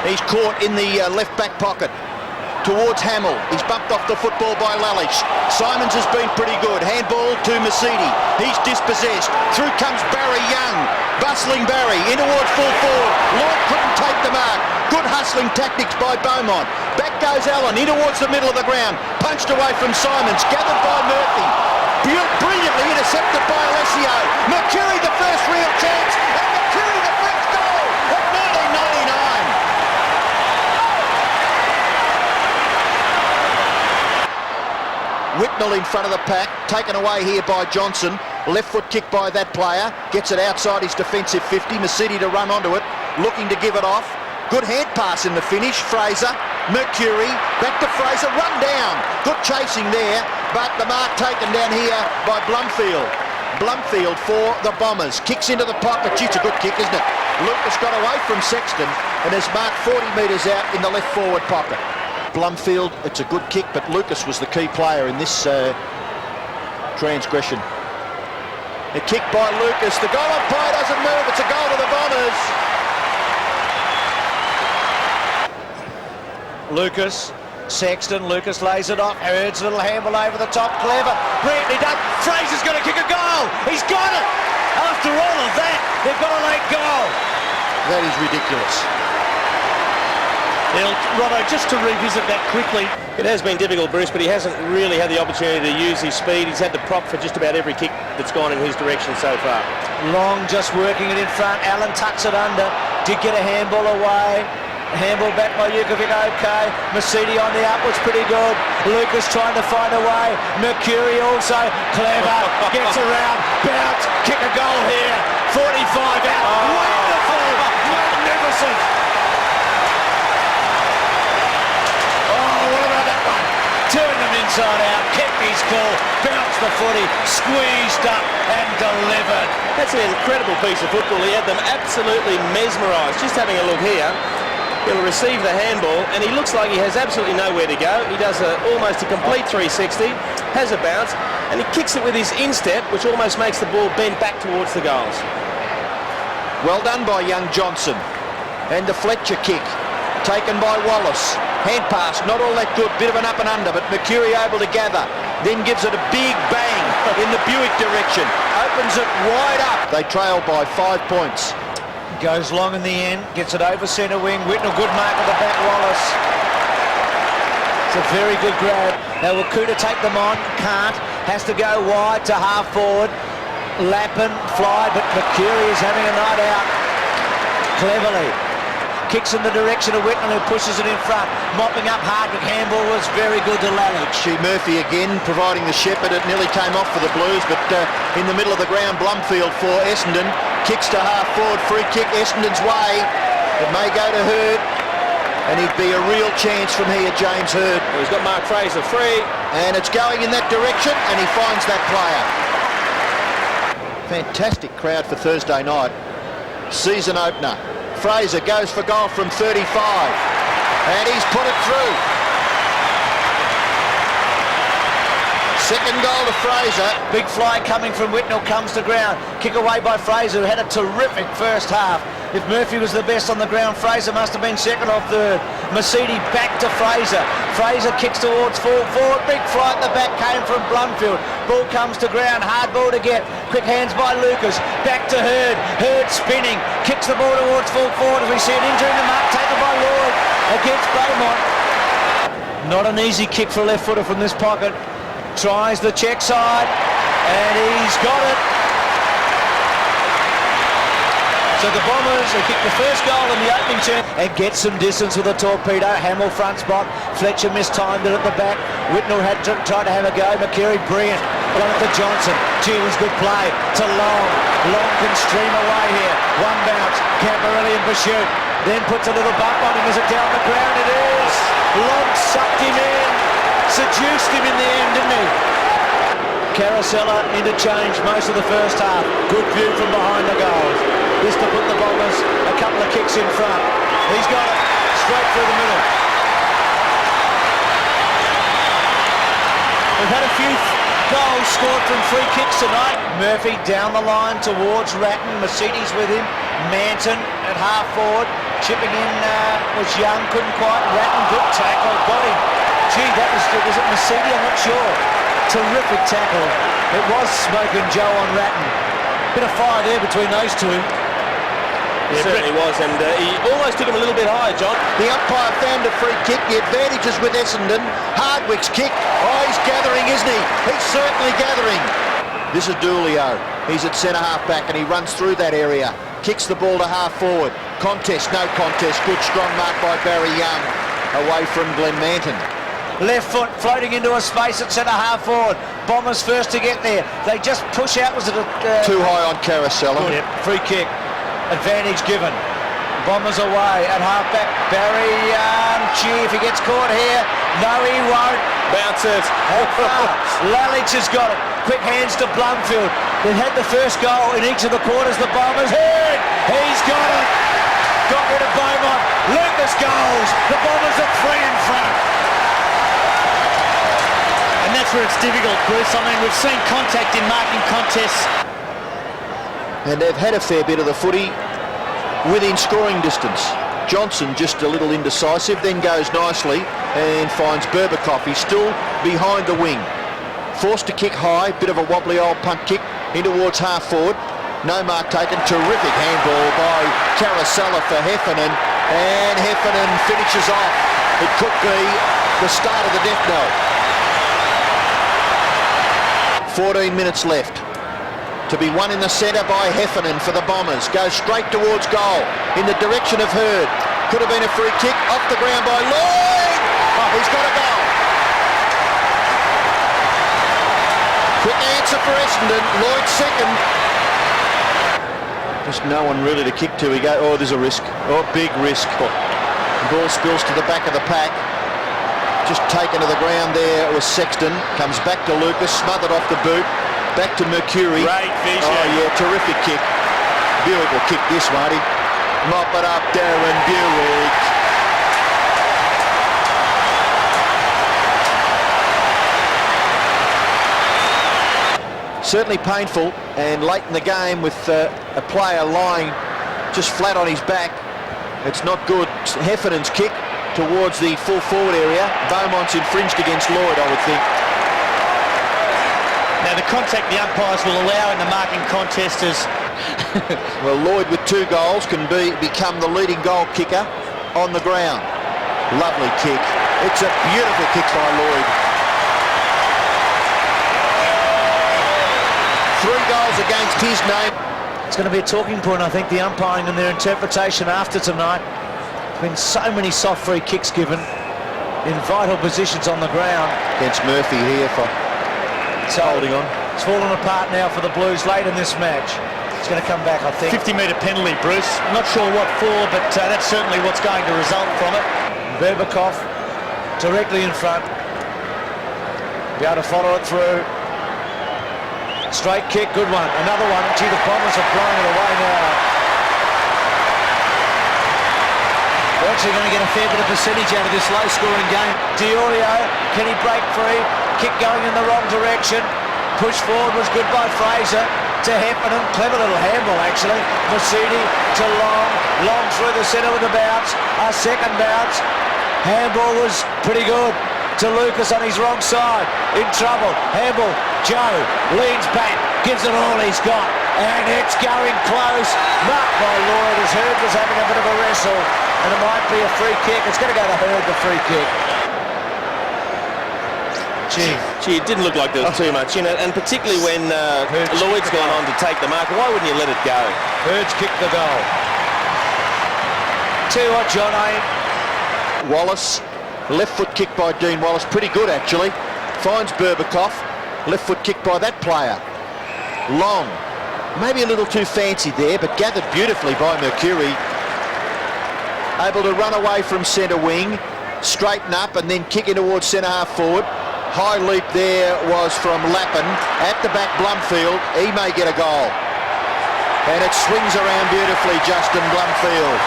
He's caught in the left back pocket. Towards Hamill. He's bumped off the football by Lalish. Simons has been pretty good. Handball to Misiti. He's dispossessed. Through comes Barry Young. Bustling Barry in towards full forward. Lloyd couldn't take the mark. Good hustling tactics by Beaumont. Back goes Allen in towards the middle of the ground. Punched away from Simons. Gathered by Murphy. Brilliantly intercepted by Alessio. Mercuri the first real chance. And Mercuri the first goal of 1999. Whitnell in front of the pack, taken away here by Johnson. Left foot kick by that player, gets it outside his defensive 50. Misiti to run onto it, looking to give it off. Good hand pass in the finish. Fraser, Mercuri, back to Fraser, run down. Good chasing there, but the mark taken down here by Blumfield. Blumfield for the Bombers, kicks into the pocket. Gee, it's a good kick, isn't it? Lucas got away from Sexton and has marked 40 metres out in the left forward pocket. Blumfield, it's a good kick, but Lucas was the key player in this transgression. A kick by Lucas. The goal umpire doesn't move. It's a goal to the Bombers. Lucas, Sexton, Lucas lays it off. Hird's little handball over the top. Clever. Brilliantly done. Fraser's going to kick a goal. He's got it. After all of that, they've got a late goal. That is ridiculous. Robbo, just to revisit that quickly. It has been difficult, Bruce, but he hasn't really had the opportunity to use his speed. He's had the prop for just about every kick that's gone in his direction so far. Long just working it in front. Allen tucks it under. Did get a handball away. Handball back by Jukovic, okay. Misiti on the upwards, pretty good. Lucas trying to find a way. Mercuri also clever. Gets around. Bounce. Kick a goal here. 45 out. Wonderful. Magnificent. Turned them inside out, kept his cool, bounced the footy, squeezed up and delivered. That's an incredible piece of football. He had them absolutely mesmerised. Just having a look here, he'll receive the handball and he looks like he has absolutely nowhere to go. He does almost a complete 360, has a bounce, and he kicks it with his instep, which almost makes the ball bend back towards the goals. Well done by young Johnson. And the Fletcher kick, taken by Wallace. Hand pass, not all that good, bit of an up and under, but Mercuri able to gather. Then gives it a big bang in the Buick direction. Opens it wide up. They trail by 5 points. Goes long in the end, gets it over centre wing. Whitnell, good mark at the back, Wallace. It's a very good grab. Now will Kuta take them on? Can't. Has to go wide to half forward. Lappin, fly, but Mercuri is having a night out. Cleverly. Kicks in the direction of Whitnell, who pushes it in front. Mopping up Hardwick. Handball was very good to Lalish. Murphy again providing the shepherd. It nearly came off for the Blues, but in the middle of the ground, Blumfield for Essendon. Kicks to half forward. Free kick Essendon's way. It may go to Hird. And he'd be a real chance from here, James Hird. Well, he's got Mark Fraser free. And it's going in that direction, and he finds that player. Fantastic crowd for Thursday night. Season opener. Fraser goes for goal from 35, and he's put it through. Second goal to Fraser. Big fly coming from Whitnell, comes to ground. Kick away by Fraser, who had a terrific first half. If Murphy was the best on the ground, Fraser must have been second or third. Misiti back to Fraser. Fraser kicks towards full forward. Big fly at the back came from Blumfield. Ball comes to ground, hard ball to get. Quick hands by Lucas. Back to Hird. Hird spinning. Kicks the ball towards full forward as we see an injury in the mark taken by Lloyd against Beaumont. Not an easy kick for a left footer from this pocket. Tries the check side and he's got it. So the Bombers have kicked the first goal in the opening turn and get some distance with a torpedo. Hamill front spot. Fletcher mistimed it at the back. Whitnell had tried to have a go. Mercuri brilliant. One to Johnson. Gee, was good play to Long. Long can stream away here. One bounce. Camporelli in pursuit. Then puts a little bump on him. Is it down the ground? It is. Long sucked him in. Seduced him in the end, didn't he? Carosella interchanged most of the first half. Good view from behind the goals. This to put the Bombers a couple of kicks in front. He's got it straight through the middle. We've had a few goals scored from free kicks tonight. Murphy down the line towards Ratton. Misiti's with him. Manton at half forward. Chipping in was Young, couldn't quite. Ratton, good tackle, got him. Gee, was it Misiti? I'm not sure. Terrific tackle. It was Smoking Joe on Ratton. Bit of fire there between those two. It certainly was, and he almost took him a little bit higher, John. The umpire found a free kick. The advantage is with Essendon. Hardwick's kick. Oh, he's gathering, isn't he? He's certainly gathering. This is Doolio. He's at centre half back and he runs through that area. Kicks the ball to half forward. Contest, no contest. Good strong mark by Barry Young. Away from Glenn Manton. Left foot floating into a space at centre half forward. Bombers first to get there. They just push out. Was it a... Too high on Carousel. Yep. Free kick. Advantage given. Bombers away at half back. Barry Young. Gee, if he gets caught here. No, he won't. Bounce it. Lalich has got it. Quick hands to Blumfield. They've had the first goal in each of the quarters. The Bombers. Hird. He's got it. Got rid of Beaumont. Lucas goals. The Bombers are 3 in front. And that's where it's difficult, Bruce. I mean, we've seen contact in marking contests. And they've had a fair bit of the footy within scoring distance. Johnson just a little indecisive, then goes nicely and finds Berbakoff. He's still behind the wing. Forced to kick high, bit of a wobbly old punt kick in towards half forward. No mark taken. Terrific handball by Carousel for Heffernan, and Heffernan finishes off. It could be the start of the death knell. 14 minutes left. To be won in the centre by Heffernan for the Bombers. Goes straight towards goal in the direction of Hird. Could have been a free kick. Off the ground by Lloyd. Oh, he's got a goal. Quick answer for Essendon. Lloyd second. Just no one really to kick to. Oh, there's a risk. Oh, big risk. The ball spills to the back of the pack. Just taken to the ground there was Sexton. Comes back to Lucas. Smothered off the boot. Back to Mercuri. Great vision. Oh yeah, terrific kick. Buick will kick this, won't he? Mop it up, Darren Buick. Certainly painful, and late in the game with a player lying just flat on his back. It's not good. Heffernan's kick towards the full forward area. Beaumont's infringed against Lloyd, I would think. Now the contact the umpires will allow in the marking contest is... Well, Lloyd with 2 goals can become the leading goal kicker on the ground. Lovely kick. It's a beautiful kick by Lloyd. 3 goals against his name. It's going to be a talking point, I think, the umpiring and their interpretation after tonight. There's been so many soft free kicks given in vital positions on the ground. Against Murphy here for holding on. It's fallen apart now for the Blues late in this match. It's going to come back, I think. 50-metre penalty, Bruce. Not sure what for, but that's certainly what's going to result from it. Berbakoff directly in front. Be able to follow it through. Straight kick, good one. Another one. Gee, the Bombers are blowing it away now. They're actually going to get a fair bit of percentage out of this low-scoring game. Diorio, can he break free? Kick going in the wrong direction. Push forward was good by Fraser to Heffernan. Clever little handball, actually. Misiti to Long. Long through the centre with a bounce. A second bounce. Handball was pretty good to Lucas on his wrong side. In trouble. Handball. Joe leans back. Gives it all he's got. And it's going close. Marked by Lloyd as Hird was having a bit of a wrestle. And it might be a free kick. It's going to go to Hird, the free kick. Gee, it didn't look like there was too much in it, and particularly when Lloyd's gone on to take the mark, why wouldn't you let it go? Hird's kicked the goal. Tell you what, John, Wallace, left foot kick by Dean Wallace, pretty good actually. Finds Berbakoff, left foot kick by that player. Long, maybe a little too fancy there, but gathered beautifully by Mercuri. Able to run away from centre wing, straighten up and then kick in towards centre half forward. High leap there was from Lappin. At the back, Blumfield. He may get a goal. And it swings around beautifully, Justin Blumfield.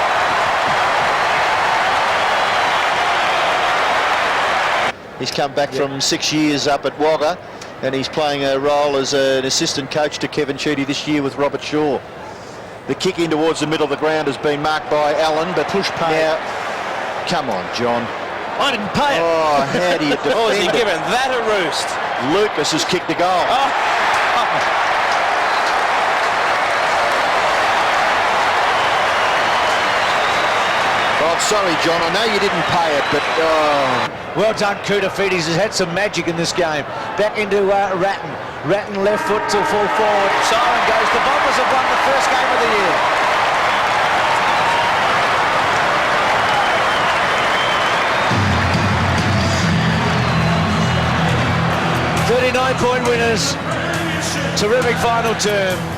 He's come back from 6 years up at Wagga, and he's playing a role as an assistant coach to Kevin Sheedy this year with Robert Shaw. The kick in towards the middle of the ground has been marked by Allen, but Push pay. now, come on, John. I didn't pay it. Oh, how do you defend Oh, has he it? given that a roost? Lucas has kicked a goal. Oh, sorry, John. I know you didn't pay it, but Well done, Koutafidis has had some magic in this game. Back into Ratton. Ratton left foot till full forward. Siren goes. The Bombers have won the first game of the year. 39-point winners. Terrific final term.